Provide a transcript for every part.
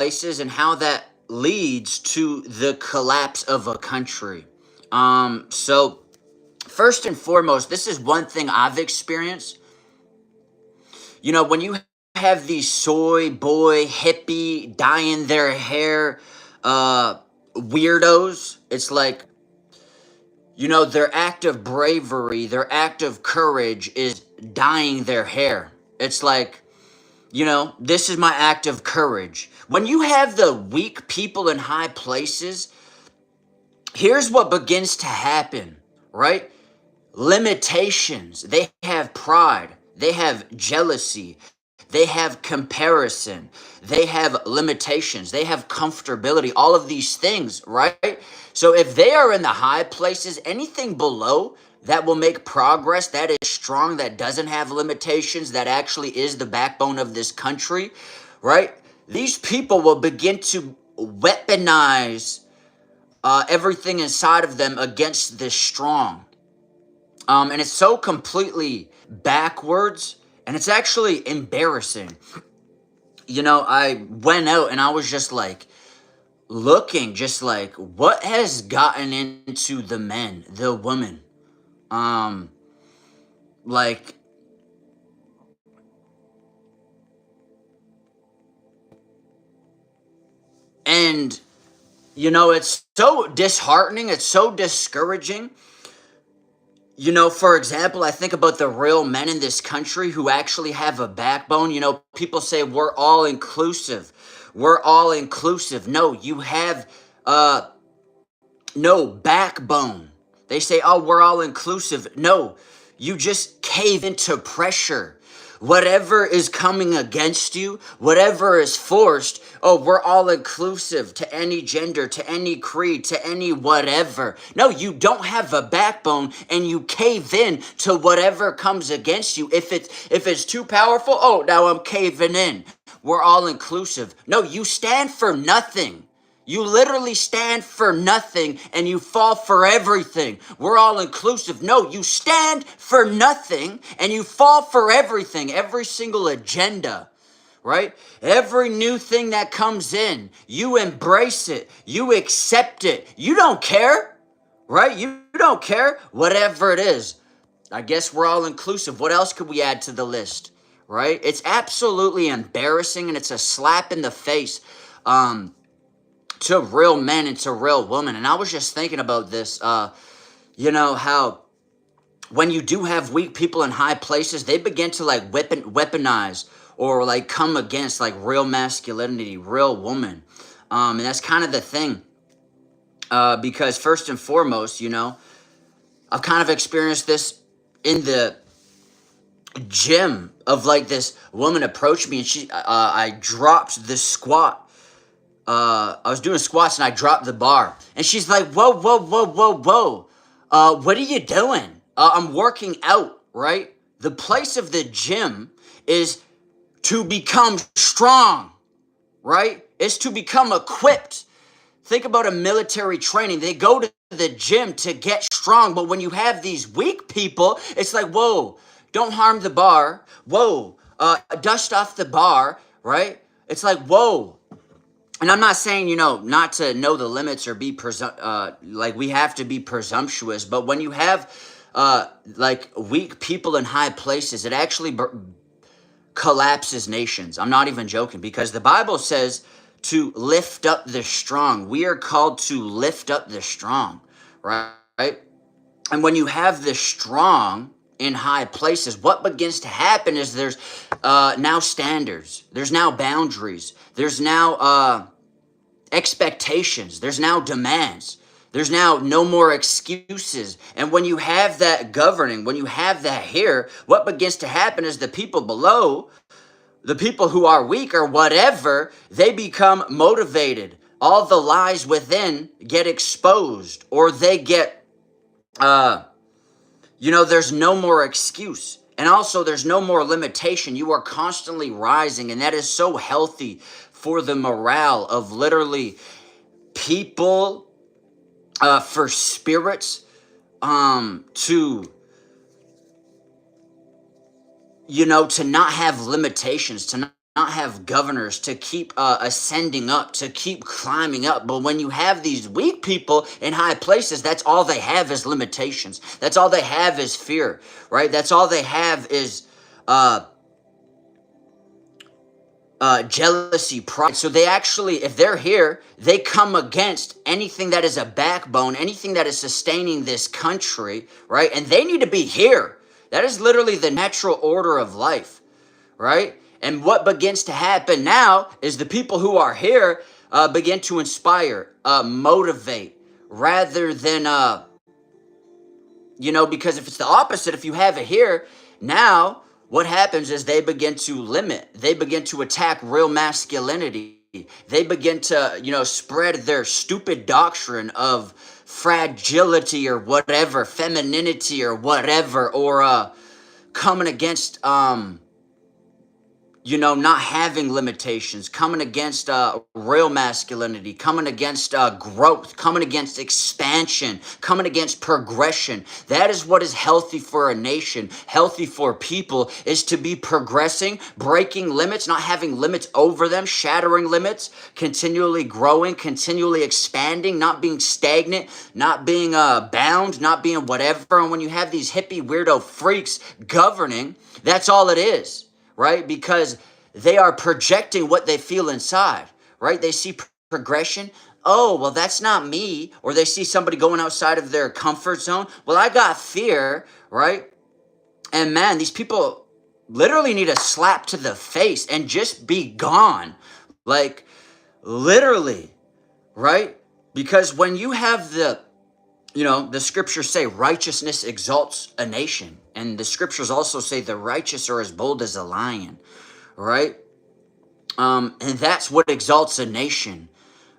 places and how that leads to the collapse of a country. So first and foremost, this is one thing I've experienced. When you have these soy boy hippie dyeing their hair weirdos, it's like, their act of bravery, their act of courage is dyeing their hair. It's like, this is my act of courage. When you have the weak people in high places, here's what begins to happen, right? Limitations. They have pride. They have jealousy. They have comparison. They have limitations. They have comfortability. All of these things, right? So if they are in the high places, anything below that will make progress, that is strong, that doesn't have limitations, that actually is the backbone of this country, right? These people will begin to weaponize everything inside of them against this strong. And it's so completely backwards, and it's actually embarrassing. I went out and I was just like looking, just like, what has gotten into the men, the women? Like, and it's so disheartening, it's so discouraging. For example, I think about the real men in this country who actually have a backbone. People say we're all inclusive. We're all inclusive. No, you have no backbone. They say, oh, we're all inclusive. No, you just cave into pressure. Whatever is coming against you, whatever is forced, oh, we're all inclusive to any gender, to any creed, to any whatever. No, you don't have a backbone and you cave in to whatever comes against you. If it's too powerful, oh, now I'm caving in. We're all inclusive. No, you stand for nothing. You literally stand for nothing and you fall for everything. We're all inclusive. No, you stand for nothing and you fall for everything, every single agenda, right? Every new thing that comes in, you embrace it, you accept it. You don't care, right? You don't care, whatever it is. I guess we're all inclusive. What else could we add to the list, right? It's absolutely embarrassing and it's a slap in the face. To real men and to real women. And I was just thinking about this, how when you do have weak people in high places, they begin to like weaponize or like come against like real masculinity, real woman. And that's kind of the thing. Because first and foremost, I've kind of experienced this in the gym of like this woman approached me and I dropped the squat. I was doing squats and I dropped the bar. And she's like, whoa, whoa, whoa, whoa, whoa. What are you doing? I'm working out, right? The place of the gym is to become strong, right? It's to become equipped. Think about a military training. They go to the gym to get strong. But when you have these weak people, it's like, whoa, don't harm the bar. Whoa, dust off the bar, right? It's like, whoa. And I'm not saying, not to know the limits or be like we have to be presumptuous, but when you have like weak people in high places, it actually collapses nations. I'm not even joking, because the Bible says to lift up the strong. We are called to lift up the strong, right? And when you have the strong in high places, what begins to happen is there's now standards, there's now boundaries, there's now expectations, there's now demands, there's now no more excuses. And when you have that governing, when you have that here, what begins to happen is the people below, the people who are weak or whatever, they become motivated. All the lies within get exposed, or they get there's no more excuse. And also there's no more limitation. You are constantly rising, and that is so healthy for the morale of literally people, for spirits, to to not have limitations, to not have governors to keep ascending up, to keep climbing up. But when you have these weak people in high places, that's all they have is limitations. That's all they have is fear, right? That's all they have is jealousy, pride. So they actually, if they're here, they come against anything that is a backbone, anything that is sustaining this country, right? And they need to be here. That is literally the natural order of life, right? And what begins to happen now is the people who are here begin to inspire, motivate, rather than, because if it's the opposite, if you have it here, now what happens is they begin to limit, they begin to attack real masculinity. They begin to, spread their stupid doctrine of fragility or whatever, femininity or whatever, or coming against not having limitations, coming against real masculinity, coming against growth, coming against expansion, coming against progression. That is what is healthy for a nation, healthy for people, is to be progressing, breaking limits, not having limits over them, shattering limits, continually growing, continually expanding, not being stagnant, not being bound, not being whatever. And when you have these hippie weirdo freaks governing, that's all it is. Right? Because they are projecting what they feel inside, right? They see progression. Oh, well, that's not me. Or they see somebody going outside of their comfort zone. Well, I got fear, right? And man, these people literally need a slap to the face and just be gone. Like, literally, right? Because when you have the scriptures say righteousness exalts a nation. And the scriptures also say the righteous are as bold as a lion, right? And that's what exalts a nation.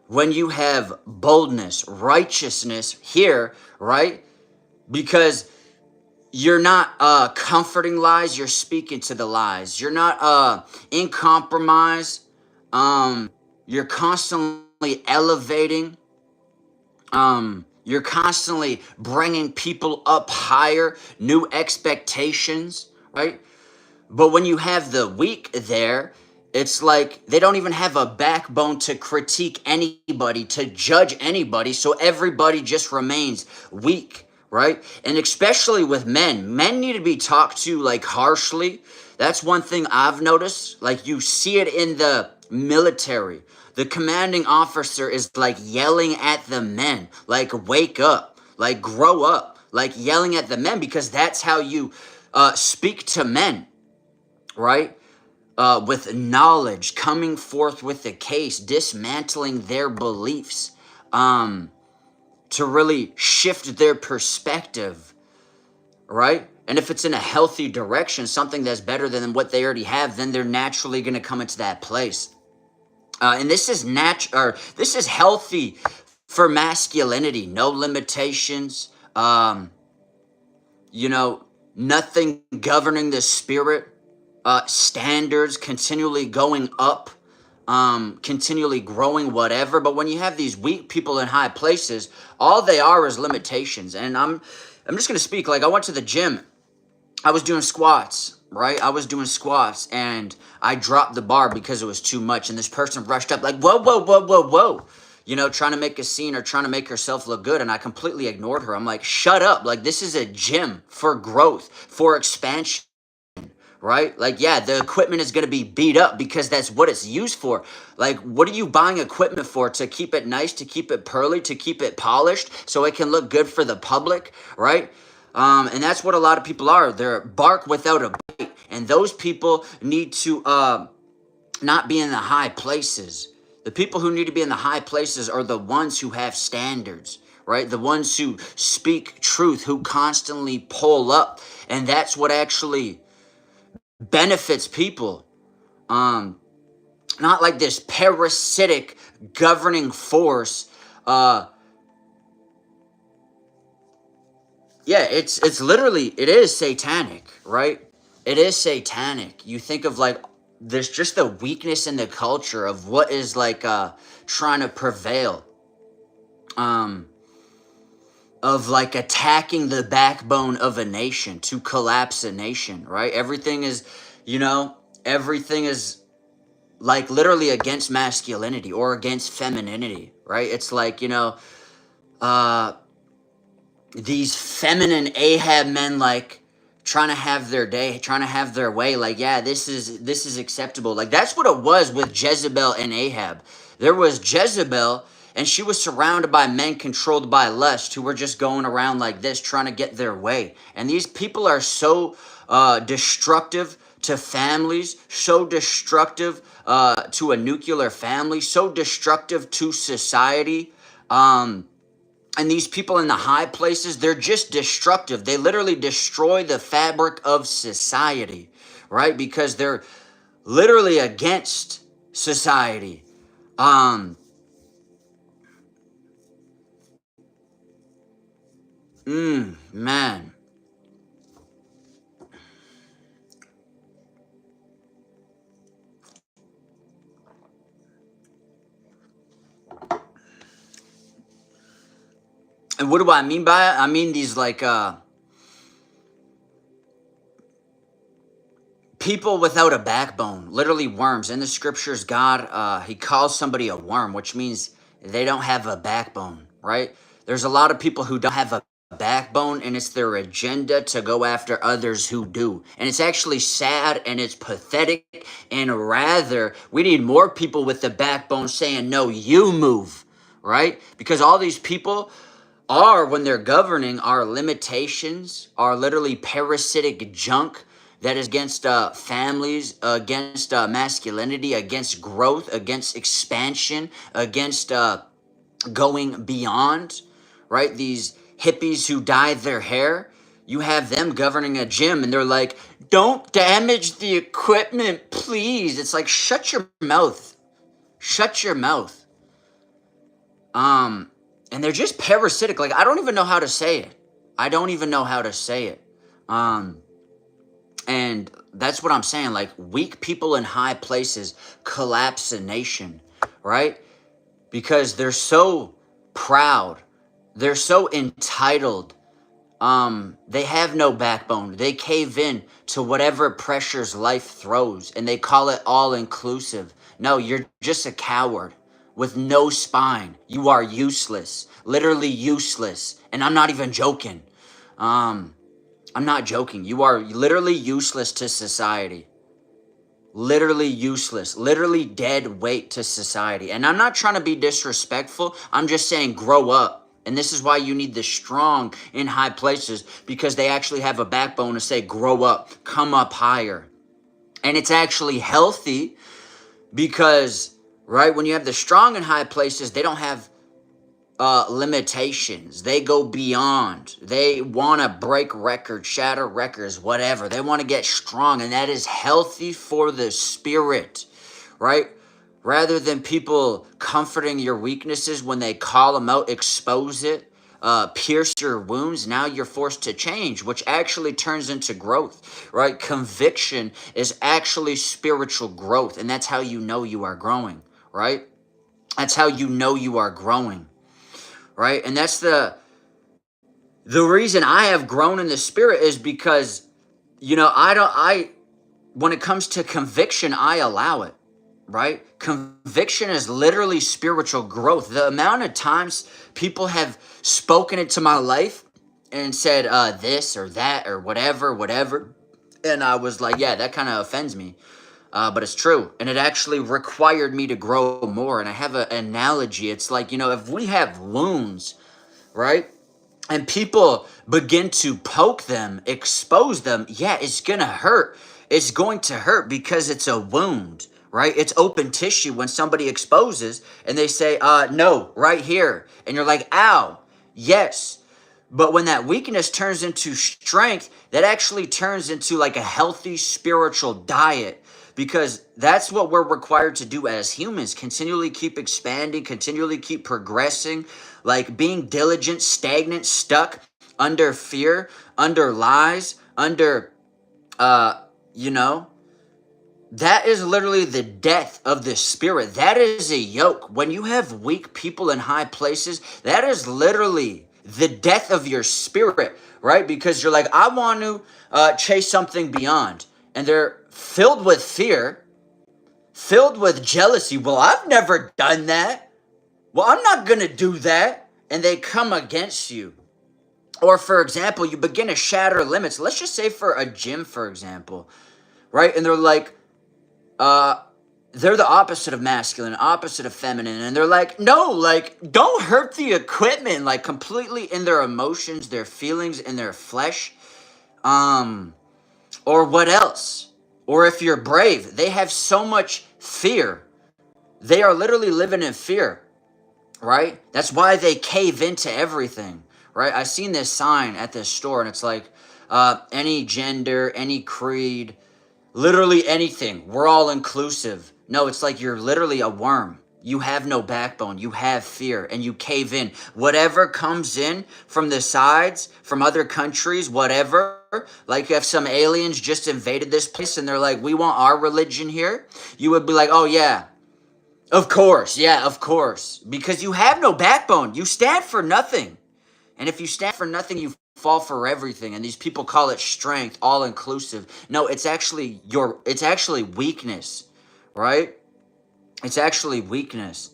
When you have boldness, righteousness here, right? Because you're not comforting lies, you're speaking to the lies. You're not in compromise. You're constantly elevating. You're constantly bringing people up higher, new expectations, right? But when you have the weak there, it's like they don't even have a backbone to critique anybody, to judge anybody. So everybody just remains weak, right? And especially with men need to be talked to like harshly. That's one thing I've noticed. Like you see it in the military. The commanding officer is like yelling at the men, like wake up, like grow up, like yelling at the men, because that's how you speak to men, right? With knowledge, coming forth with the case, dismantling their beliefs, to really shift their perspective, right? And if it's in a healthy direction, something that's better than what they already have, then they're naturally going to come into that place. And this is this is healthy for masculinity. No limitations. Nothing governing the spirit. Standards continually going up. Continually growing, whatever. But when you have these weak people in high places, all they are is limitations. And I'm just gonna speak. Like I went to the gym. I was doing squats, right? I was doing squats and I dropped the bar because it was too much. And this person rushed up like, whoa, whoa, whoa, whoa, whoa. Trying to make a scene or trying to make herself look good. And I completely ignored her. I'm like, shut up. Like, this is a gym for growth, for expansion, right? Like, yeah, the equipment is going to be beat up because that's what it's used for. Like, what are you buying equipment for? To keep it nice, to keep it pearly, to keep it polished so it can look good for the public, right? And that's what a lot of people are. They're bark without a bite. And those people need to not be in the high places. The people who need to be in the high places are the ones who have standards, right? The ones who speak truth, who constantly pull up. And that's what actually benefits people. Not like this parasitic governing force. Yeah, it's literally, it is satanic, right? It is satanic. You think of like, there's just the weakness in the culture of what is like trying to prevail. Of like attacking the backbone of a nation to collapse a nation, right? Everything is like literally against masculinity or against femininity, right? It's like, uh, these feminine Ahab men, like trying to have their day, trying to have their way. Like, yeah, this is acceptable. Like, that's what it was with Jezebel and Ahab. There was Jezebel, and she was surrounded by men controlled by lust who were just going around like this, trying to get their way. And these people are so destructive to families, so destructive to a nuclear family, so destructive to society. And these people in the high places, they're just destructive. They literally destroy the fabric of society, right? Because they're literally against society. Man. And what do I mean by it? I mean these like people without a backbone, literally worms. In the scriptures, God, he calls somebody a worm, which means they don't have a backbone, right? There's a lot of people who don't have a backbone, and it's their agenda to go after others who do. And it's actually sad and it's pathetic. And rather, we need more people with the backbone saying, no, you move, right? Because all these people are, when they're governing, are limitations, are literally parasitic junk that is against families, against masculinity, against growth, against expansion, against going beyond, right? These hippies who dye their hair, you have them governing a gym and they're like, don't damage the equipment, please. It's like, shut your mouth. Shut your mouth. And they're just parasitic. Like, I don't even know how to say it. I don't even know how to say it. And that's what I'm saying. Like, weak people in high places collapse a nation, right? Because they're so proud. They're so entitled. They have no backbone. They cave in to whatever pressures life throws, and they call it all inclusive. No, you're just a coward with no spine. You are useless, literally useless. And I'm not even joking. I'm not joking. You are literally useless to society. Literally useless, literally dead weight to society. And I'm not trying to be disrespectful. I'm just saying grow up. And this is why you need the strong in high places, because they actually have a backbone to say, grow up, come up higher. And it's actually healthy because, right, when you have the strong in high places, they don't have limitations. They go beyond. They want to break records, shatter records, whatever. They want to get strong, and that is healthy for the spirit, right? Rather than people comforting your weaknesses when they call them out, expose it, pierce your wounds, now you're forced to change, which actually turns into growth, right? Conviction is actually spiritual growth, and that's how you know you are growing, right? That's how you know you are growing. Right? And that's the reason I have grown in the spirit is because, when it comes to conviction, I allow it, right? Conviction is literally spiritual growth. The amount of times people have spoken into my life and said this or that or whatever. And I was like, yeah, that kind of offends me. But it's true. And it actually required me to grow more. And I have an analogy. It's like, if we have wounds, right? And people begin to poke them, expose them, yeah, it's going to hurt. It's going to hurt because it's a wound, right? It's open tissue when somebody exposes and they say, no, right here. And you're like, ow, yes. But when that weakness turns into strength, that actually turns into like a healthy spiritual diet, because that's what we're required to do as humans. Continually keep expanding, continually keep progressing, like being diligent, stagnant, stuck under fear, under lies, under, that is literally the death of the spirit. That is a yoke. When you have weak people in high places, that is literally the death of your spirit, right? Because you're like, I want to chase something beyond. And they're filled with fear, filled with jealousy. Well, I've never done that. Well, I'm not going to do that. And they come against you. Or, for example, you begin to shatter limits. Let's just say for a gym, for example, right? And they're like, they're the opposite of masculine, opposite of feminine. And they're like, no, like, don't hurt the equipment, like completely in their emotions, their feelings, in their flesh. Or what else? Or if you're brave, they have so much fear. They are literally living in fear, right? That's why they cave into everything, right? I seen this sign at this store and it's like, any gender, any creed, literally anything. We're all inclusive. No, it's like you're literally a worm. You have no backbone. You have fear and you cave in. Whatever comes in from the sides, from other countries, whatever. Like if some aliens just invaded this place and they're like, we want our religion here. You would be like, oh yeah, of course. Yeah, of course. Because you have no backbone. You stand for nothing. And if you stand for nothing, you fall for everything. And these people call it strength, all inclusive. No, it's actually weakness, right? It's actually weakness.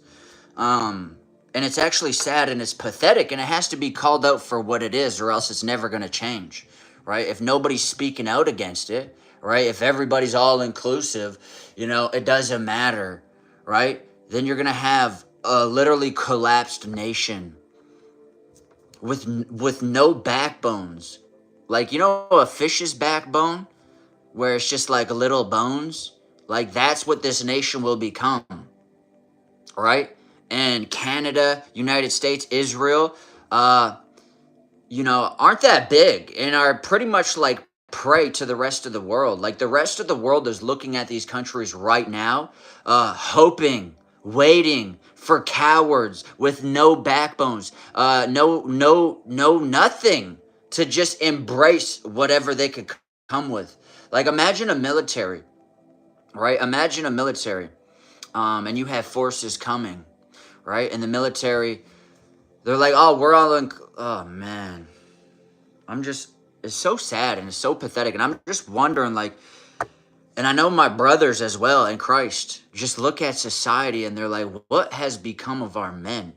And it's actually sad and it's pathetic and it has to be called out for what it is or else it's never going to change, right? If nobody's speaking out against it, right? If everybody's all inclusive, it doesn't matter, right? Then you're going to have a literally collapsed nation with no backbones. Like, a fish's backbone where it's just like little bones? Like that's what this nation will become, right? And Canada, United States, Israel, aren't that big and are pretty much like prey to the rest of the world. Like the rest of the world is looking at these countries right now, hoping, waiting for cowards with no backbones, no, nothing to just embrace whatever they could come with. Like imagine a military, right? Imagine a military, and you have forces coming, right? And the military, they're like, oh, we're all in. Oh man, it's so sad and it's so pathetic. And I'm just wondering, like, and I know my brothers as well in Christ just look at society and they're like, what has become of our men,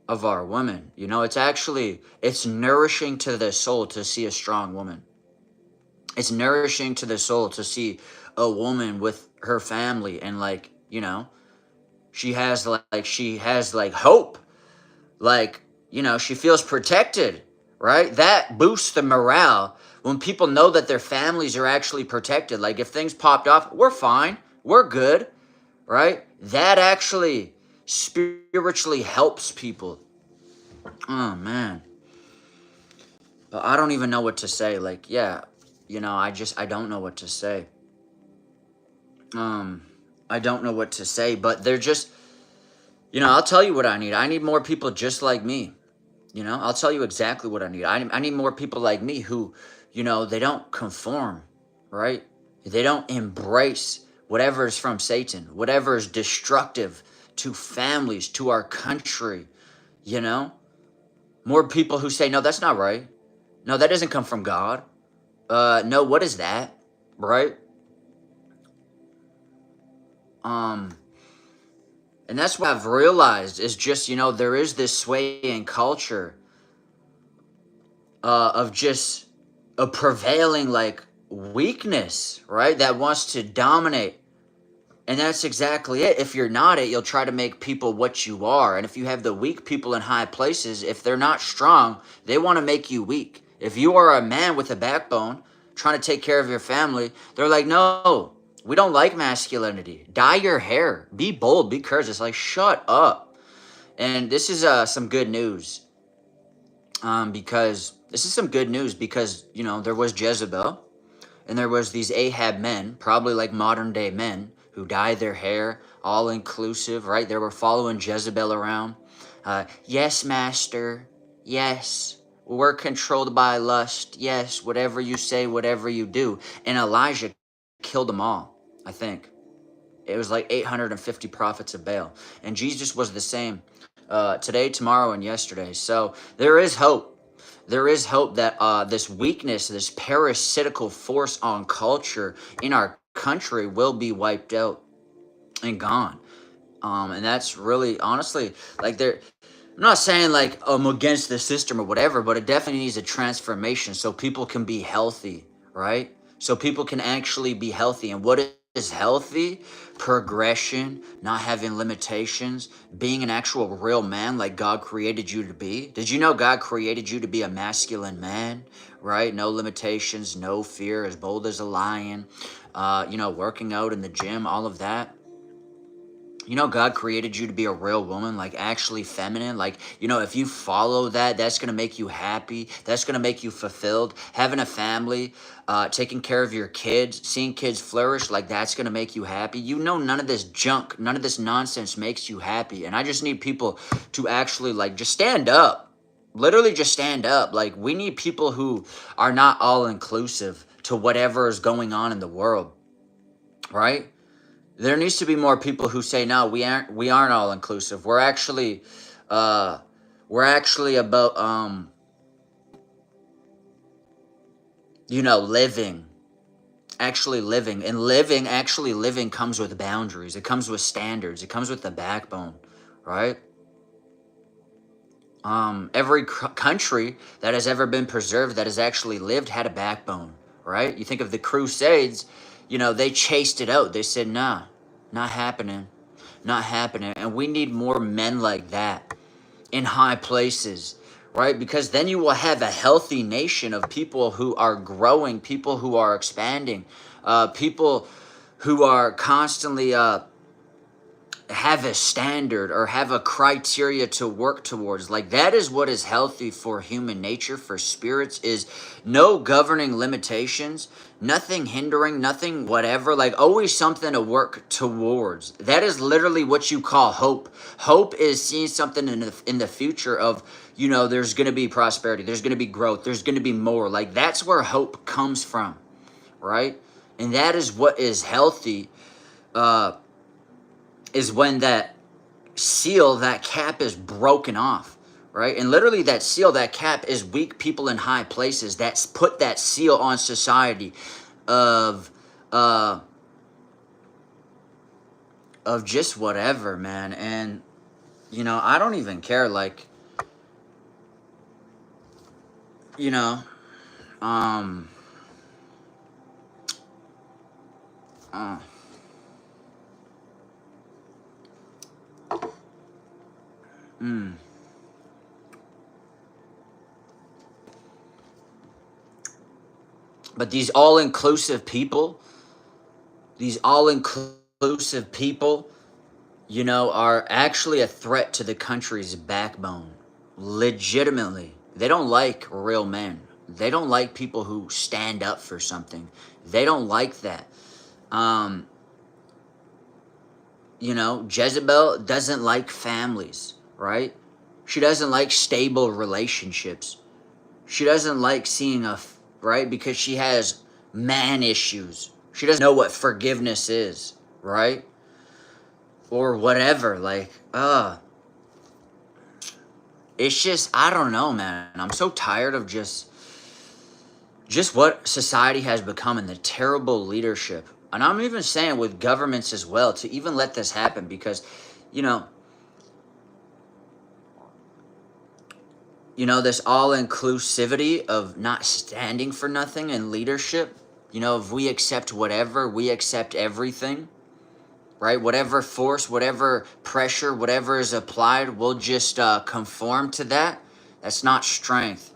of our women? It's nourishing to the soul to see a strong woman. It's nourishing to the soul to see a woman with her family and she has hope. She feels protected, right? That boosts the morale when people know that their families are actually protected. Like if things popped off, we're fine, we're good, right? That actually spiritually helps people. Oh man. But I don't even know what to say. Like, yeah, I don't know what to say. I don't know what to say, but they're just, I'll tell you what I need. I need more people just like me. I'll tell you exactly what I need. I need more people like me who, they don't conform, right? They don't embrace whatever is from Satan, whatever is destructive to families, to our country, More people who say, no, that's not right. No, that doesn't come from God. No, what is that? Right? And that's what I've realized is just, there is this sway in culture of just a prevailing weakness, right? That wants to dominate. And that's exactly it. If you're not it, you'll try to make people what you are. And if you have the weak people in high places, if they're not strong, they want to make you weak. If you are a man with a backbone trying to take care of your family, they're like, no, we don't like masculinity. Dye your hair. Be bold. Be courageous. Like, shut up. And this is some good news. Because there was Jezebel. And there was these Ahab men, probably like modern day men, who dyed their hair, all inclusive, right? They were following Jezebel around. Yes, master. Yes. We're controlled by lust. Yes, whatever you say, whatever you do. And Elijah killed them all, I think. It was like 850 prophets of Baal. And Jesus was the same today, tomorrow, and yesterday. So there is hope. There is hope that this weakness, this parasitical force on culture in our country will be wiped out. and gone. And that's really honestly like there. I'm not saying like I'm against the system or whatever, but it definitely needs a transformation so people can be healthy, right? So people can actually be healthy. And what is healthy? Progression, not having limitations, being an actual real man like God created you to be. Did you know God created you to be a masculine man, right? No limitations, no fear, as bold as a lion, working out in the gym, all of that. You know, God created you to be a real woman, like actually feminine. Like, if you follow that, that's going to make you happy. That's going to make you fulfilled. Having a family, taking care of your kids, seeing kids flourish, like that's going to make you happy. None of this junk, none of this nonsense makes you happy. And I just need people to actually, like, just stand up. Literally just stand up. Like, we need people who are not all inclusive to whatever is going on in the world, right? There needs to be more people who say no, we aren't all inclusive. We're actually about living, actually living, and actually living comes with boundaries. It comes with standards. It comes with the backbone, right? Every country that has ever been preserved, that has actually lived, had a backbone, right? You think of the Crusades, they chased it out. They said, nah, not happening, not happening. And we need more men like that in high places, right? Because then you will have a healthy nation of people who are growing, people who are expanding, people who are constantly have a standard or have a criteria to work towards. Like, that is what is healthy for human nature, for spirits, is no governing limitations, nothing hindering, nothing whatever, like always something to work towards. That is literally what you call hope. Hope is seeing something in the future of, there's going to be prosperity, there's going to be growth, there's going to be more. Like, that's where hope comes from, right? And that is what is healthy, is when that seal, that cap is broken off, right? And literally that seal, that cap is weak people in high places that's put that seal on society of uh of just whatever, man. And I don't even care, like, you know um uh, mm. But these all inclusive people, are actually a threat to the country's backbone. Legitimately. They don't like real men. They don't like people who stand up for something. They don't like that. Um, Jezebel doesn't like families, right? She doesn't like stable relationships. She doesn't like seeing right? Because she has man issues. She doesn't know what forgiveness is, right? Or whatever. Like, it's just, I don't know, man. I'm so tired of just what society has become and the terrible leadership. And I'm even saying with governments as well, to even let this happen, because, you know, this all inclusivity of not standing for nothing in leadership. If we accept whatever, we accept everything, right? Whatever force, whatever pressure, whatever is applied, we'll just conform to that. That's not strength.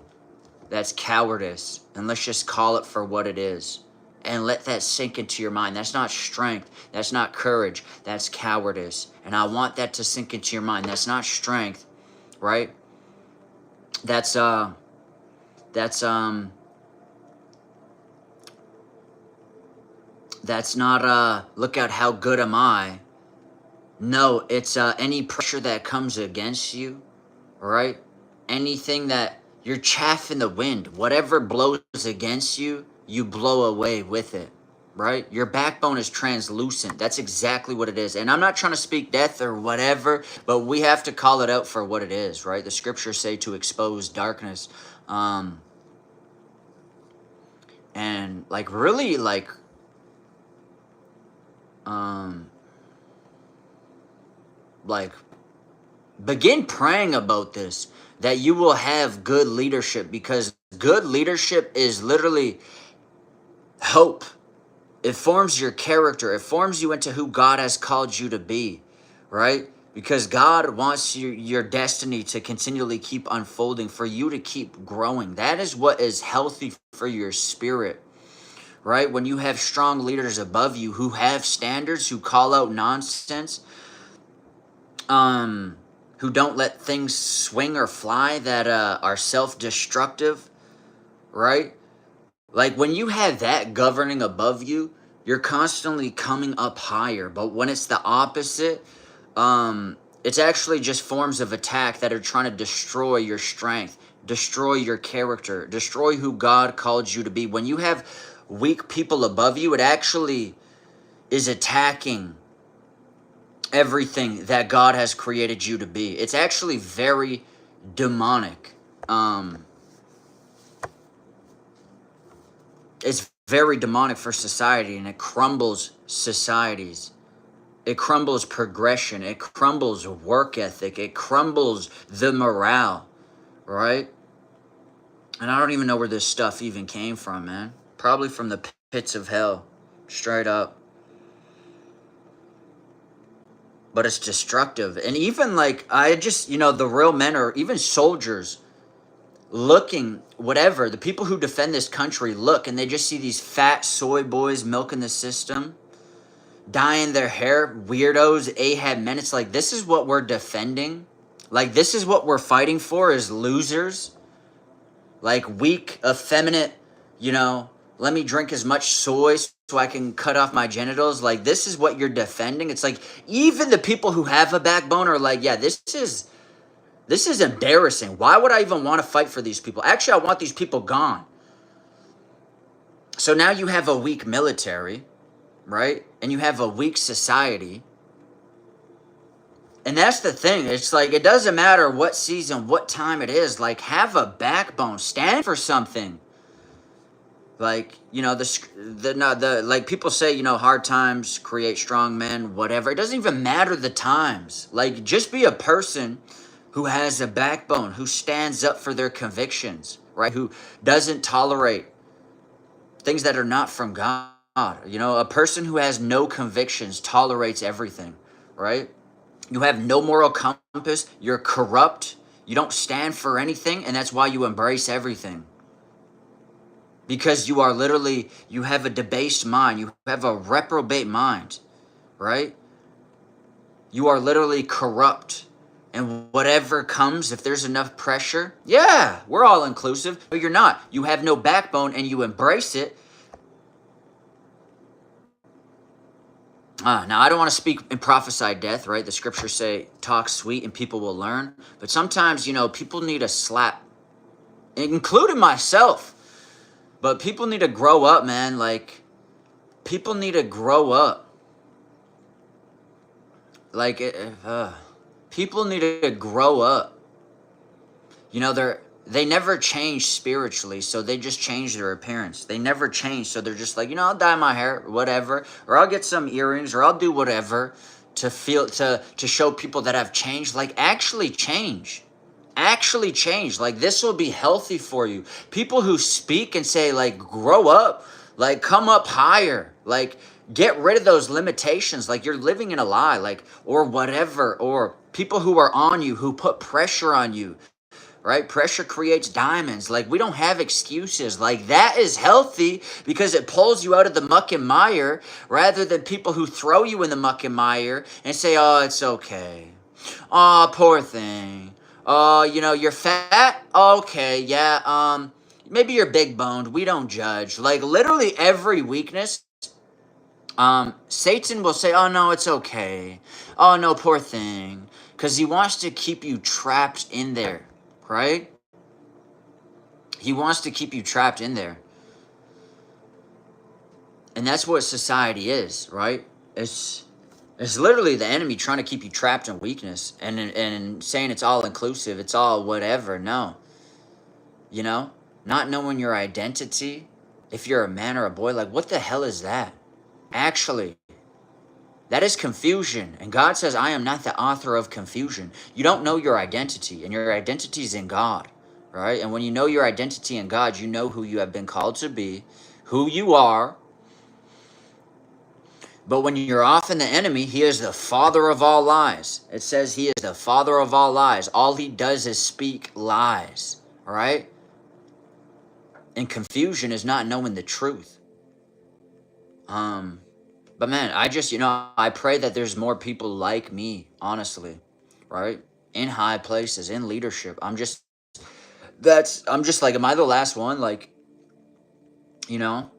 That's cowardice. And let's just call it for what it is. And let that sink into your mind. That's not strength. That's not courage. That's cowardice. And I want that to sink into your mind. That's not strength, right? That's that's that's not look at how good am I. No, it's any pressure that comes against you, right? Anything that you're chaff in the wind, whatever blows against you, you blow away with it, right? Your backbone is translucent. That's exactly what it is. And I'm not trying to speak death or whatever, but we have to call it out for what it is, right? The scriptures say to expose darkness. And like really like um Like, begin praying about this, that you will have good leadership, because good leadership is literally hope. It forms your character. It forms you into who God has called you to be, right? Because God wants your destiny to continually keep unfolding, for you to keep growing. That is what is healthy for your spirit, right? When you have strong leaders above you who have standards, who call out nonsense, who don't let things swing or fly that are self-destructive, right? Like, when you have that governing above you, you're constantly coming up higher. But when it's the opposite, it's actually just forms of attack that are trying to destroy your strength, destroy your character, destroy who God called you to be. When you have weak people above you, it actually is attacking everything that God has created you to be. It's actually very demonic. It's very demonic for society, and it crumbles societies. It crumbles progression. It crumbles work ethic. It crumbles the morale, right? And I don't even know where this stuff even came from, man. Probably from the pits of hell, straight up. But it's destructive. And even like, I just, the real men, or even soldiers looking, whatever, the people who defend this country look, and they just see these fat soy boys milking the system, dyeing their hair, weirdos, Ahab men. It's like, this is what we're defending. Like, this is what we're fighting for, is losers. Like, weak, effeminate, let me drink as much soy so I can cut off my genitals. Like, this is what you're defending. It's like, even the people who have a backbone are like, yeah, this is embarrassing. Why would I even want to fight for these people? Actually, I want these people gone. So now you have a weak military, right? And you have a weak society. And that's the thing. It's like, it doesn't matter what season, what time it is. Like, have a backbone. Stand for something. Like, like people say, hard times create strong men, whatever. It doesn't even matter the times. Like, just be a person who has a backbone, who stands up for their convictions, right? Who doesn't tolerate things that are not from God. A person who has no convictions tolerates everything, right? You have no moral compass. You're corrupt. You don't stand for anything, and that's why you embrace everything. Because you have a debased mind. You have a reprobate mind, right? You are literally corrupt. And whatever comes, if there's enough pressure, yeah, we're all inclusive, but you're not. You have no backbone, and you embrace it. Now, I don't want to speak and prophesy death, right? The scriptures say, talk sweet and people will learn. But sometimes, people need a slap, including myself. But people need to grow up, man. Like, people need to grow up. Like, people need to grow up. They never change spiritually, so they just change their appearance. They never change, so they're just like, I'll dye my hair, whatever, or I'll get some earrings, or I'll do whatever to show people that I've changed. Like, actually change. Actually change. Like, this will be healthy for you. People who speak and say, like, grow up, like, come up higher, like, get rid of those limitations, like you're living in a lie, like, or whatever, or people who are on you, who put pressure on you, right? Pressure creates diamonds. Like, we don't have excuses. Like, that is healthy because it pulls you out of the muck and mire, rather than people who throw you in the muck and mire and say, oh, it's okay. Oh, poor thing. Oh, you're fat. Okay, yeah. Maybe you're big boned. We don't judge. Like, literally every weakness, Satan will say, oh, no, it's okay. Oh, no, poor thing. Because he wants to keep you trapped in there, right? He wants to keep you trapped in there. And that's what society is, right? It's literally the enemy trying to keep you trapped in weakness and saying it's all inclusive, it's all whatever. No. Not knowing your identity, if you're a man or a boy, like, what the hell is that? Actually, That is confusion. And God says, I am not the author of confusion. You don't know your identity, and your identity is in God, right? And when you know your identity in God, you know who you have been called to be, who you are. But when you're off in the enemy, he is the father of all lies. It says he is the father of all lies. All he does is speak lies, all right? And confusion is not knowing the truth. But man, I just, I pray that there's more people like me, honestly, right? In high places, in leadership. I'm just like, am I the last one? Like, you know?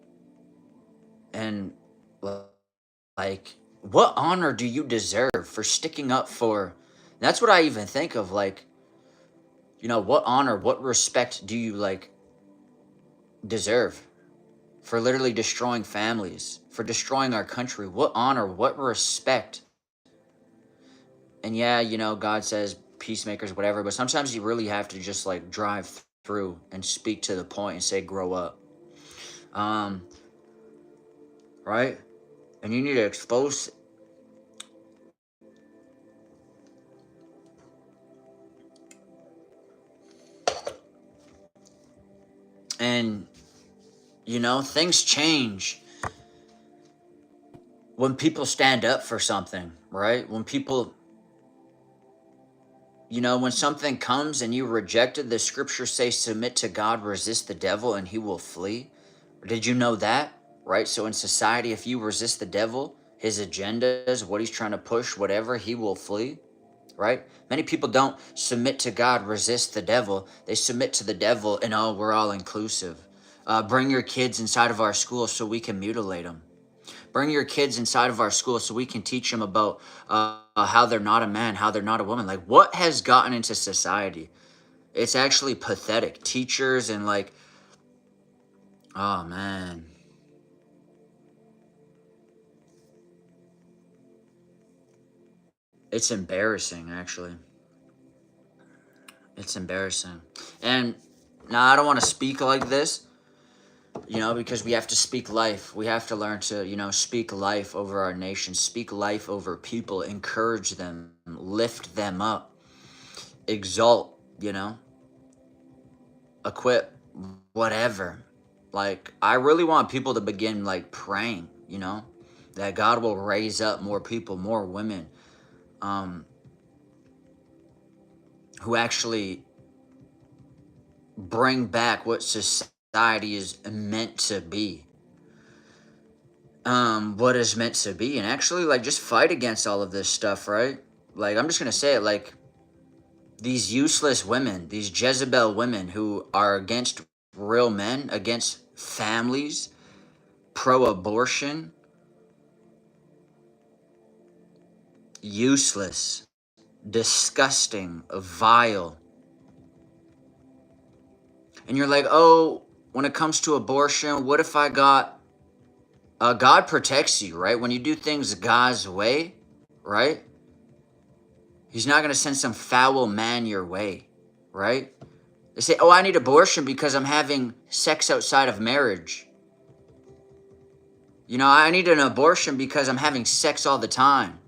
And like, what honor do you deserve for sticking up for? That's what I even think of, like, what honor, what respect do you, like, deserve for literally destroying families, for destroying our country? What honor, what respect? And yeah, God says peacemakers, whatever, but sometimes you really have to just like drive through and speak to the point and say, grow up. Right? And you need to expose. And, things change when people stand up for something, right? When people, when something comes and you reject it, the scriptures say, submit to God, resist the devil, and he will flee. Did you know that? Right? So in society, if you resist the devil, his agendas, what he's trying to push, whatever, he will flee. Right? Many people don't submit to God, resist the devil. They submit to the devil, and we're all inclusive. Bring your kids inside of our school so we can mutilate them. Bring your kids inside of our school so we can teach them about how they're not a man, how they're not a woman. Like, what has gotten into society? It's actually pathetic. Teachers and like, oh man. It's embarrassing, actually. It's embarrassing. And now I don't want to speak like this, because we have to speak life. We have to learn to, speak life over our nation, speak life over people, encourage them, lift them up, exalt, equip, whatever. Like, I really want people to begin, like, praying, that God will raise up more people, more women, who actually bring back what society is meant to be. What is meant to be, and actually, like, just fight against all of this stuff, right? Like, I'm just gonna say it, like, these useless women, these Jezebel women who are against real men, against families, pro-abortion, useless, disgusting, vile. And you're like, oh, when it comes to abortion, what if I got... God protects you, right? When you do things God's way, right? He's not going to send some foul man your way, right? They say, oh, I need abortion because I'm having sex outside of marriage. I need an abortion because I'm having sex all the time.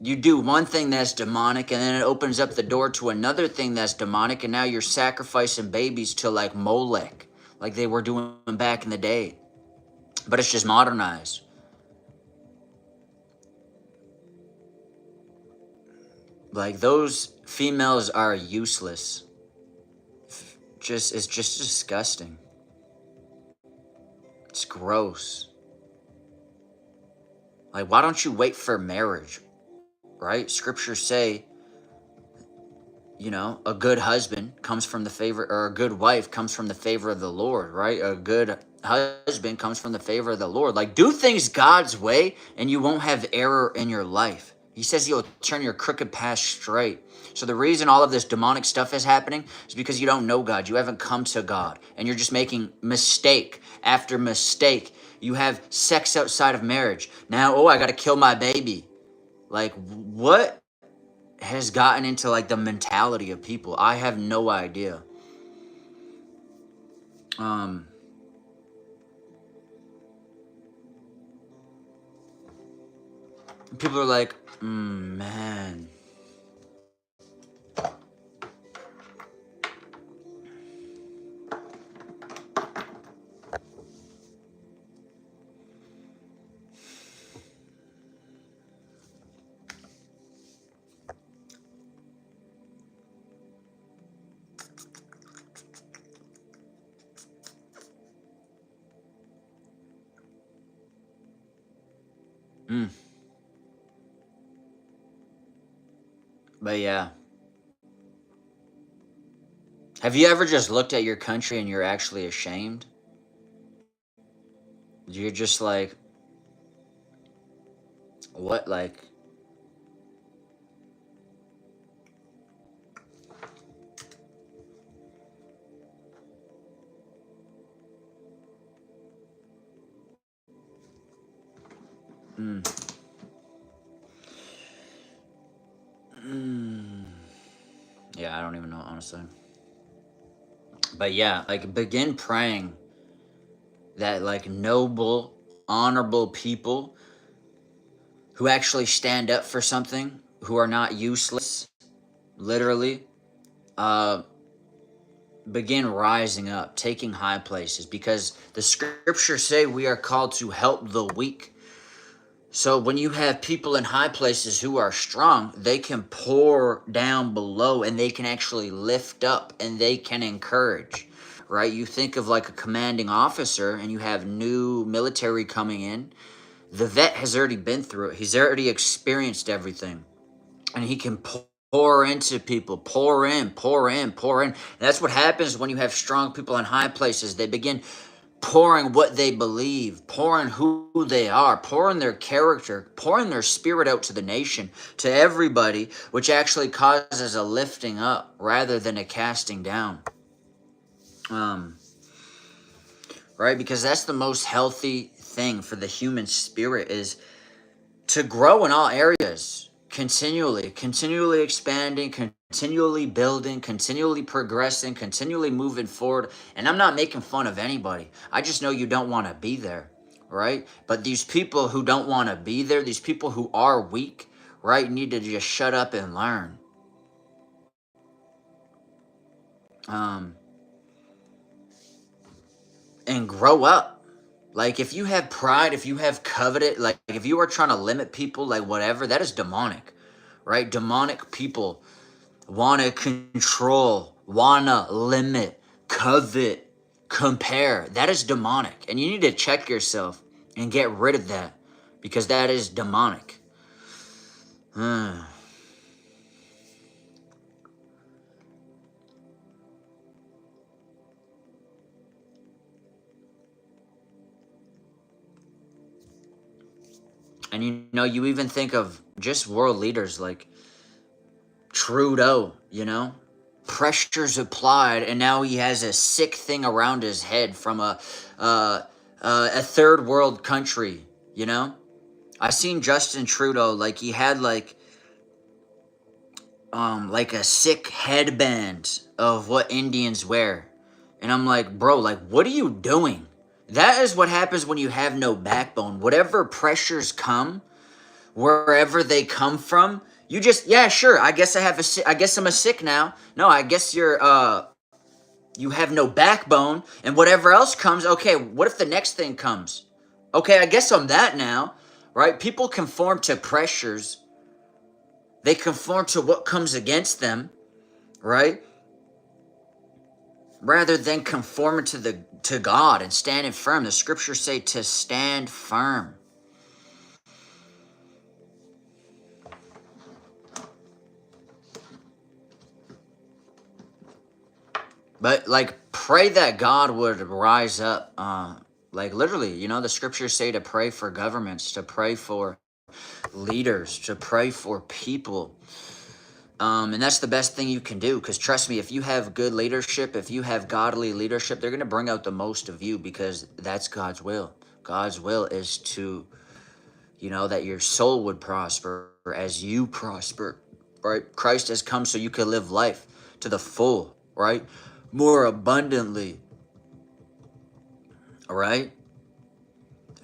You do one thing that's demonic, and then it opens up the door to another thing that's demonic, and now you're sacrificing babies to, like, Molech, like they were doing back in the day. But it's just modernized. Like, those females are useless. It's just disgusting. It's gross. Like, why don't you wait for marriage, right? Scriptures say, a good husband comes from the favor, or a good wife comes from the favor of the Lord, right? A good husband comes from the favor of the Lord. Like, do things God's way, and you won't have error in your life. He says he'll turn your crooked path straight. So the reason all of this demonic stuff is happening is because you don't know God. You haven't come to God, and you're just making mistake after mistake. You have sex outside of marriage. Now, I got to kill my baby. Like, what has gotten into, like, the mentality of people? I have no idea. People are like, man. Mm. But yeah. Have you ever just looked at your country and you're actually ashamed? You're just like, what? Like, mm, mm. Yeah, I don't even know, honestly. But yeah, like, begin praying that, like, noble, honorable people who actually stand up for something, who are not useless, literally, uh, begin rising up, taking high places, because the scriptures say we are called to help the weak. So when you have people in high places who are strong, they can pour down below and they can actually lift up and they can encourage, right? You think of like a commanding officer and you have new military coming in. The vet has already been through it. He's already experienced everything. And he can pour into people, pour in, pour in, pour in. And that's what happens when you have strong people in high places. They begin pouring what they believe, pouring who they are, pouring their character, pouring their spirit out to the nation, to everybody, which actually causes a lifting up rather than a casting down. Right? Because that's the most healthy thing for the human spirit, is to grow in all areas continually expanding, continually building, continually progressing, continually moving forward. And I'm not making fun of anybody. I just know you don't want to be there, right? But these people who don't want to be there, these people who are weak, right, need to just shut up and learn. And grow up. Like, if you have pride, if you have coveted, like, if you are trying to limit people, like, whatever, that is demonic, right? Demonic people want to control, want to limit, covet, compare. That is demonic. And you need to check yourself and get rid of that, because that is demonic. And you know, you even think of just world leaders like Trudeau, you know? Pressures applied, and now he has a sick thing around his head from a third world country, you know? I seen Justin Trudeau, like, he had like a sick headband of what Indians wear. And I'm like, bro, like, what are you doing? That is what happens when you have no backbone. Whatever pressures come, wherever they come from, you just, yeah, sure, I guess I guess I'm a sick now. No, I guess you have no backbone, and whatever else comes, okay, what if the next thing comes? Okay, I guess I'm that now, right? People conform to pressures. They conform to what comes against them, right? Rather than conforming to God and standing firm. The scriptures say to stand firm. But, like, pray that God would rise up. Like, literally, you know, the scriptures say to pray for governments, to pray for leaders, to pray for people. And that's the best thing you can do, because trust me, if you have good leadership, if you have godly leadership, they're going to bring out the most of you, because that's God's will. God's will is to, you know, that your soul would prosper as you prosper, right? Christ has come so you can live life to the full, right? More abundantly, all right?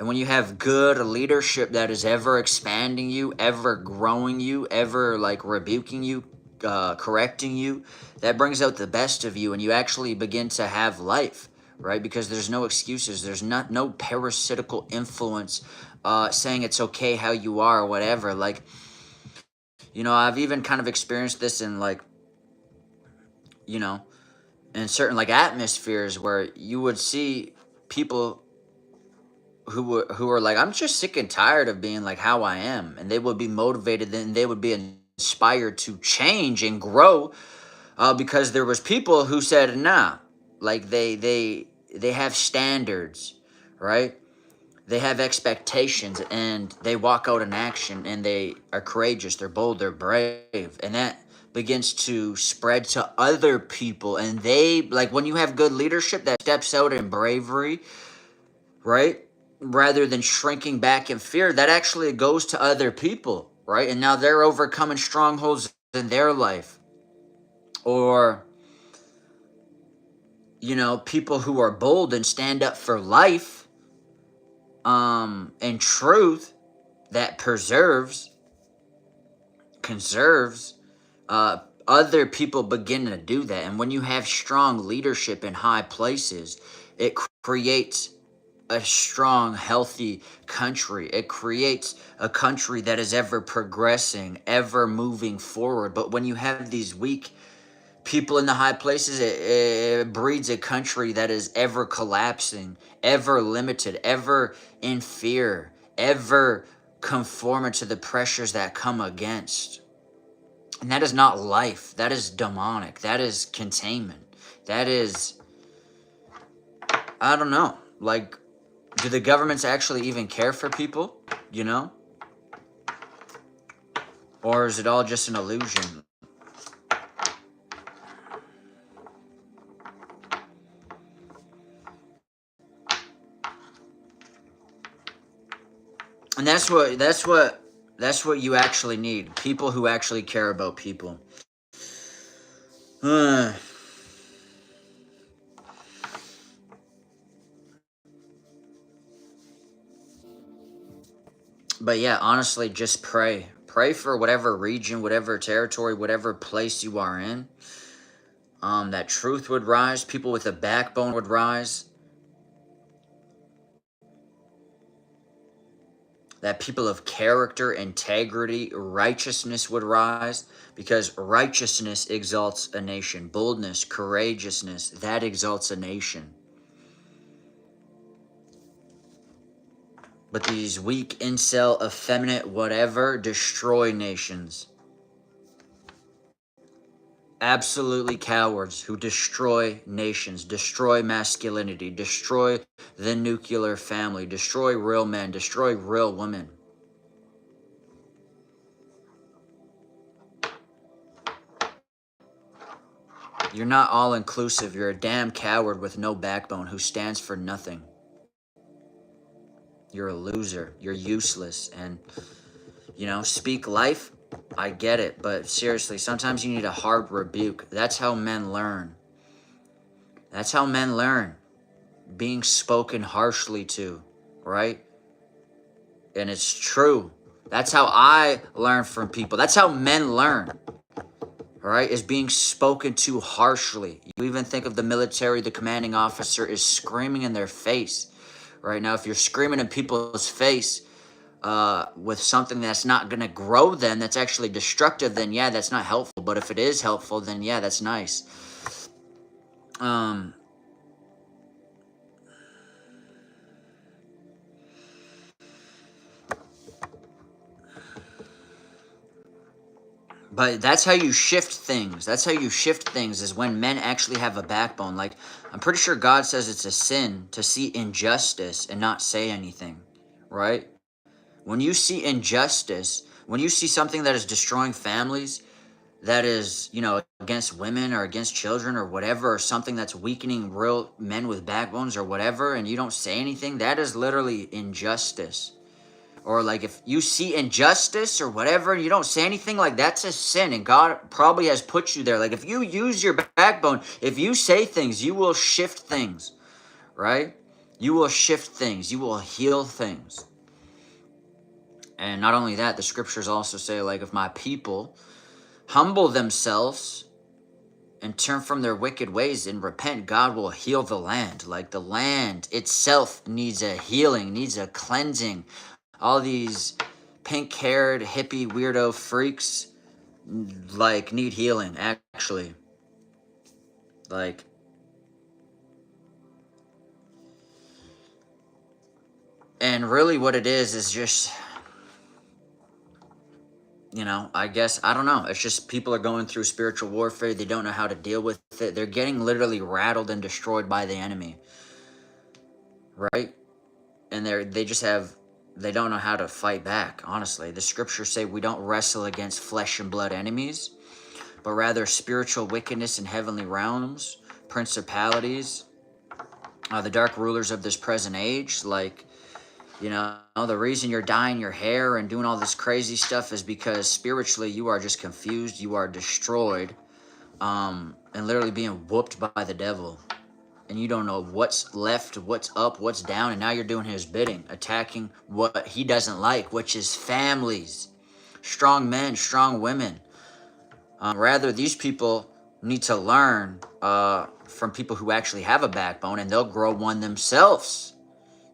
And when you have good leadership that is ever expanding you, ever growing you, ever like rebuking you, correcting you, that brings out the best of you, and you actually begin to have life, right? Because there's no excuses. There's no parasitical influence saying it's okay how you are or whatever. Like, you know, I've even kind of experienced this in like, you know, in certain like atmospheres where you would see people who are like, I'm just sick and tired of being like how I am, and they would be motivated and they would be inspired to change and grow, because there was people who said nah, like they have standards, right? They have expectations, and they walk out in action, and they are courageous, they're bold, they're brave, and that begins to spread to other people. And they, like, when you have good leadership that steps out in bravery, right, rather than shrinking back in fear, that actually goes to other people, right? And now they're overcoming strongholds in their life. Or, you know, people who are bold and stand up for life, and truth that conserves, other people begin to do that. And when you have strong leadership in high places, it creates a strong, healthy country. It creates a country that is ever progressing, ever moving forward. But when you have these weak people in the high places, it breeds a country that is ever collapsing, ever limited, ever in fear, ever conforming to the pressures that come against. And that is not life. That is demonic. That is containment. That is, I don't know, like, do the governments actually even care for people, you know? Or is it all just an illusion? And that's what you actually need. People who actually care about people. But yeah, honestly, just pray. Pray for whatever region, whatever territory, whatever place you are in. That truth would rise. People with a backbone would rise. That people of character, integrity, righteousness would rise, because righteousness exalts a nation. Boldness, courageousness, that exalts a nation. But these weak, incel, effeminate, whatever, destroy nations. Absolutely cowards who destroy nations, destroy masculinity, destroy the nuclear family, destroy real men, destroy real women. You're not all inclusive. You're a damn coward with no backbone who stands for nothing. You're a loser. You're useless. And, you know, speak life. I get it. But seriously, sometimes you need a hard rebuke. That's how men learn. That's how men learn. Being spoken harshly to, right? And it's true. That's how I learn from people. That's how men learn. All right, is being spoken to harshly. You even think of the military, the commanding officer is screaming in their face. Right now, if you're screaming in people's face with something that's not going to grow them, that's actually destructive, then yeah, that's not helpful. But if it is helpful, then yeah, that's nice. But that's how you shift things. That's how you shift things, is when men actually have a backbone. Like, I'm pretty sure God says it's a sin to see injustice and not say anything, right? When you see injustice, when you see something that is destroying families, that is, you know, against women or against children or whatever, or something that's weakening real men with backbones or whatever, and you don't say anything, that is literally injustice. Or like if you see injustice or whatever and you don't say anything, like that's a sin, and God probably has put you there. Like if you use your backbone, if you say things, you will shift things, right? You will shift things. You will heal things. And not only that, the scriptures also say, like, if my people humble themselves and turn from their wicked ways and repent, God will heal the land. Like, the land itself needs a healing, needs a cleansing. All these pink-haired, hippie, weirdo freaks, like, need healing, actually. Like, and really what it is just, you know, I guess, I don't know. It's just people are going through spiritual warfare. They don't know how to deal with it. They're getting literally rattled and destroyed by the enemy, right? And they don't know how to fight back, honestly. The scriptures say we don't wrestle against flesh and blood enemies, but rather spiritual wickedness in heavenly realms, principalities, the dark rulers of this present age. Like, you know, the reason you're dyeing your hair and doing all this crazy stuff is because spiritually you are just confused, you are destroyed, and literally being whooped by the devil. And you don't know what's left, what's up, what's down, and now you're doing his bidding, attacking what he doesn't like, which is families, strong men, strong women. Rather, these people need to learn from people who actually have a backbone, and they'll grow one themselves.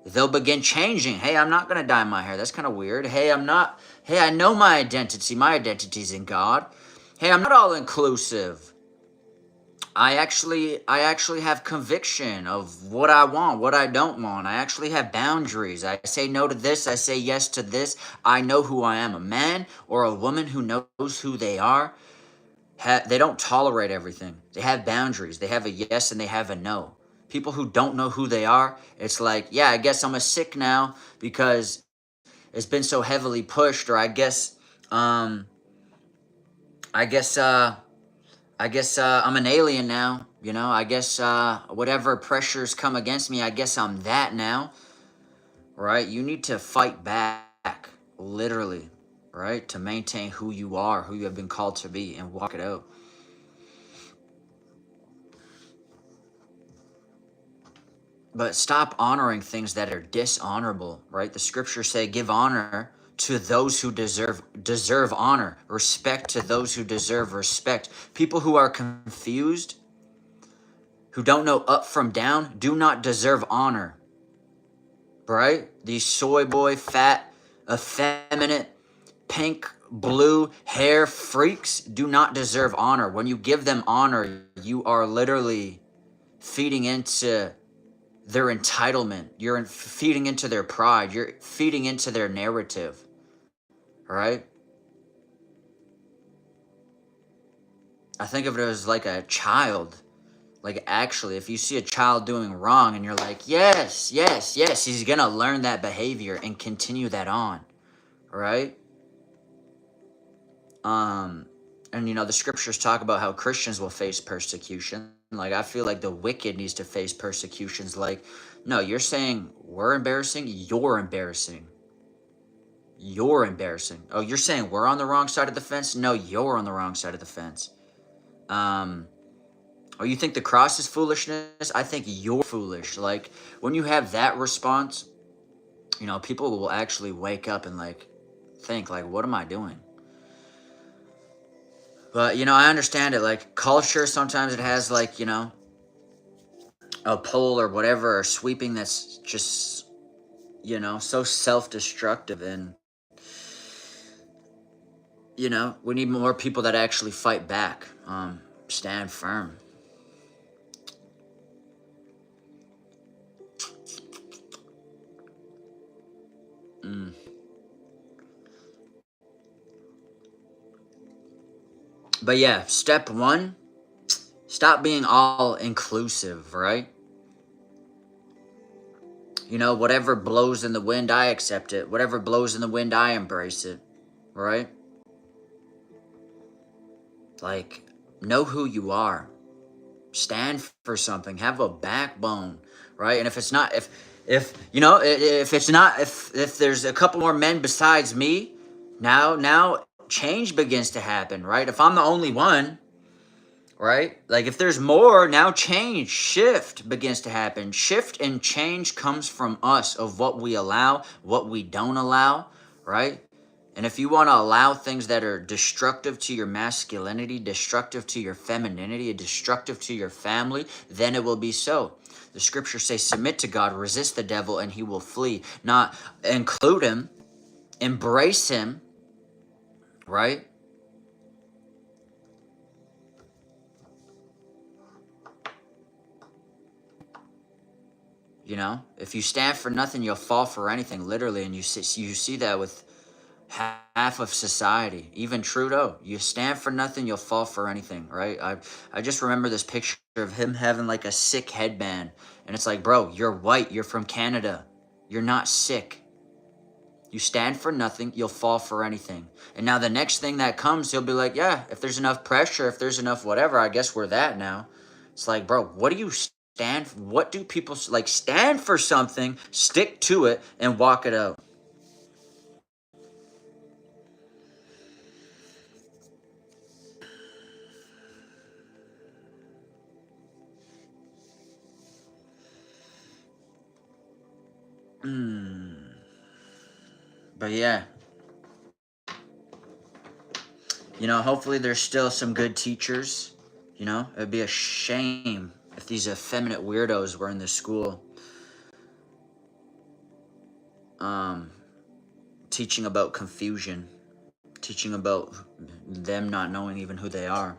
They'll begin changing. Hey, I'm not going to dye my hair. That's kind of weird. Hey, I know my identity. My identity's in God. Hey, I'm not all inclusive. I actually have conviction of what I want, what I don't want. I actually have boundaries. I say no to this. I say yes to this. I know who I am. A man or a woman who knows who they are, they don't tolerate everything. They have boundaries. They have a yes and they have a no. People who don't know who they are, it's like, yeah, I guess I'm a sick now because it's been so heavily pushed, or I guess I'm an alien now, you know. I guess whatever pressures come against me, I guess I'm that now, right? You need to fight back, literally, right, to maintain who you are, who you have been called to be, and walk it out. But stop honoring things that are dishonorable, right? The scriptures say, give honor to those who deserve honor, respect to those who deserve respect. People who are confused, who don't know up from down, do not deserve honor, right? These soy boy, fat, effeminate, pink, blue hair freaks do not deserve honor. When you give them honor, you are literally feeding into their entitlement. You're feeding into their pride. You're feeding into their narrative, right? I think of it as like a child. Like, actually, if you see a child doing wrong and you're like, yes, yes, yes, he's going to learn that behavior and continue that on, right? And, you know, the scriptures talk about how Christians will face persecution. Like, I feel like the wicked needs to face persecutions. Like, no, you're saying we're embarrassing? You're embarrassing. You're embarrassing. Oh, you're saying we're on the wrong side of the fence? No, you're on the wrong side of the fence. Oh, you think the cross is foolishness? I think you're foolish. Like, when you have that response, you know, people will actually wake up and, like, think, like, what am I doing? But, you know, I understand it. Like, culture, sometimes it has, like, you know, a pull or whatever, or sweeping that's just, you know, so self-destructive. And, you know, we need more people that actually fight back, stand firm. But yeah, step one, stop being all inclusive, right? You know, whatever blows in the wind, I accept it. Whatever blows in the wind, I embrace it, right? Like, know who you are. Stand for something. Have a backbone, right? And if it's not, if you know, if it's not, if there's a couple more men besides me, now change begins to happen, right? If I'm the only one, right? Like if there's more, now change, shift begins to happen. Shift and change comes from us of what we allow, what we don't allow, right? And if you want to allow things that are destructive to your masculinity, destructive to your femininity, destructive to your family, then it will be so. The scriptures say, submit to God, resist the devil, and he will flee. Not include him, embrace him, right? You know, if you stand for nothing, you'll fall for anything, literally. And you see that with half of society, even Trudeau. You stand for nothing, you'll fall for anything, right? I just remember this picture of him having like a sick headband, and it's like, bro, you're white, you're from Canada, you're not sick. You stand for nothing, you'll fall for anything. And now the next thing that comes, he'll be like, yeah, if there's enough pressure, if there's enough whatever, I guess we're that now. It's like, bro, what do you stand for? What do people like? Stand for something, stick to it, and walk it out. But yeah, you know, hopefully there's still some good teachers. You know, it'd be a shame if these effeminate weirdos were in the school teaching about confusion, teaching about them not knowing even who they are.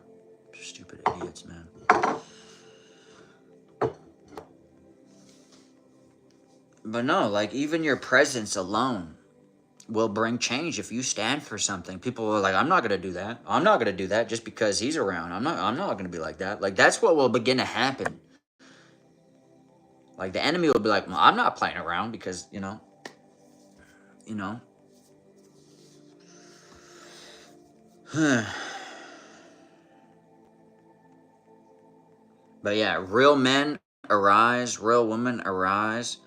Stupid idiots, man. But no, like even your presence alone will bring change if you stand for something. People are like, I'm not gonna do that. I'm not gonna do that just because he's around. I'm not gonna be like that. Like that's what will begin to happen. Like the enemy will be like, well, I'm not playing around because, you know. But yeah, real men arise, real women arise.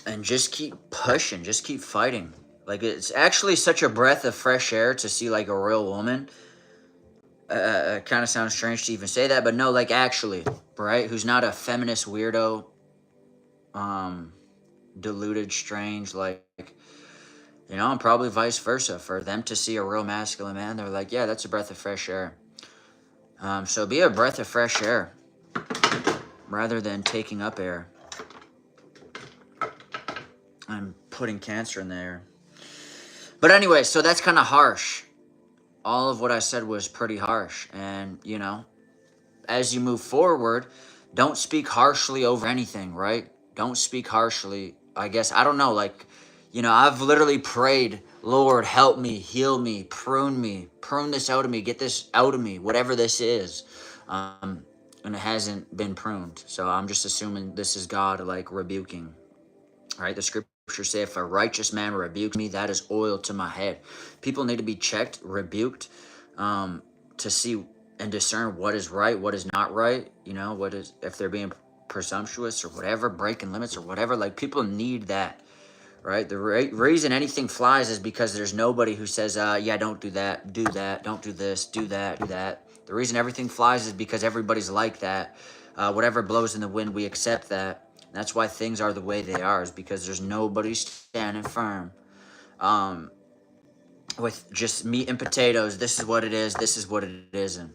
And just keep pushing, just keep fighting. Like it's actually such a breath of fresh air to see like a real woman. It kind of sounds strange to even say that, but no, like actually, right? Who's not a feminist weirdo, deluded, strange, like, and probably vice versa. For them to see a real masculine man, they're like, yeah, that's a breath of fresh air. So be a breath of fresh air rather than taking up air. I'm putting cancer in the air. But anyway, so that's kind of harsh. All of what I said was pretty harsh. And, as you move forward, don't speak harshly over anything, right? Don't speak harshly. I guess, I don't know, like, I've literally prayed, Lord, help me, heal me, prune this out of me, get this out of me, whatever this is. And it hasn't been pruned. So I'm just assuming this is God, like, rebuking. All right, the scriptures say, if a righteous man rebukes me, that is oil to my head. People need to be checked, rebuked, to see and discern what is right, what is not right. What is, if they're being presumptuous or whatever, breaking limits or whatever. Like, people need that, right? The reason anything flies is because there's nobody who says, yeah, don't do that, don't do this, do that, do that. The reason everything flies is because everybody's like that. Whatever blows in the wind, we accept that. That's why things are the way they are, is because there's nobody standing firm. With just meat and potatoes, this is what it is, this is what it isn't.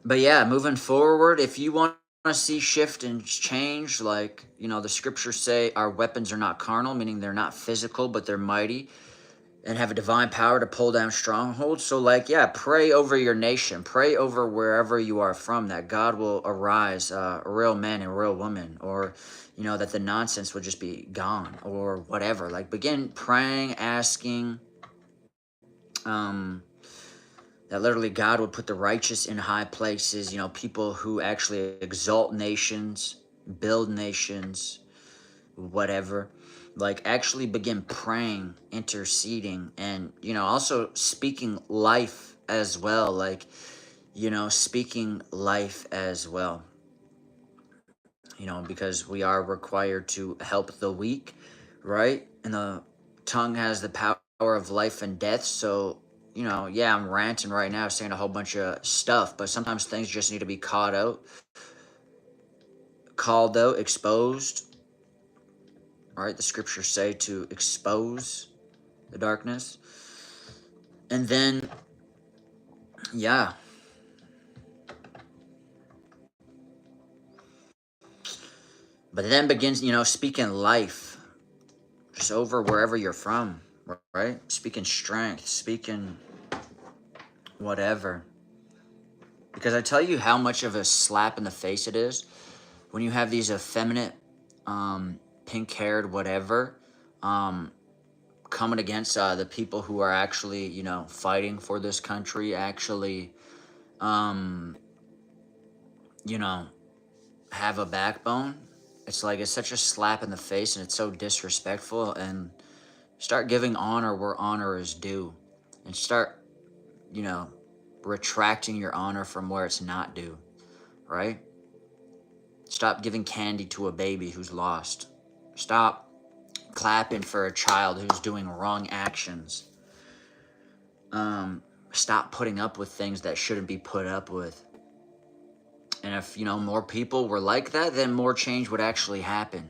But yeah, moving forward, if you want to see shift and change, like, the scriptures say our weapons are not carnal, meaning they're not physical, but they're mighty and have a divine power to pull down strongholds. So, like, yeah, pray over your nation. Pray over wherever you are from, that God will arise real men and real women, or, that the nonsense will just be gone, or whatever. Like, begin praying, asking, that literally God would put the righteous in high places, people who actually exalt nations, build nations, whatever. Like, actually begin praying, interceding, and, also speaking life as well. Like, speaking life as well. Because we are required to help the weak. right? And the tongue has the power of life and death. So, you know, yeah, I'm ranting right now, saying a whole bunch of stuff, but sometimes things just need to be called out, exposed, right? The scriptures say to expose the darkness. And then, yeah. But then begins, you know, speaking life just over wherever you're from, right? Speaking strength, speaking whatever. Because I tell you how much of a slap in the face it is when you have these effeminate, pink-haired, whatever, coming against the people who are actually, you know, fighting for this country, actually, you know, have a backbone. It's like it's such a slap in the face, and it's so disrespectful. And start giving honor where honor is due, and start, you know, retracting your honor from where it's not due, right? Stop giving candy to a baby who's lost. Stop clapping for a child who's doing wrong actions. Stop putting up with things that shouldn't be put up with. And if, you know, more people were like that, then more change would actually happen.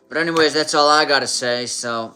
But anyways, that's all I gotta say. So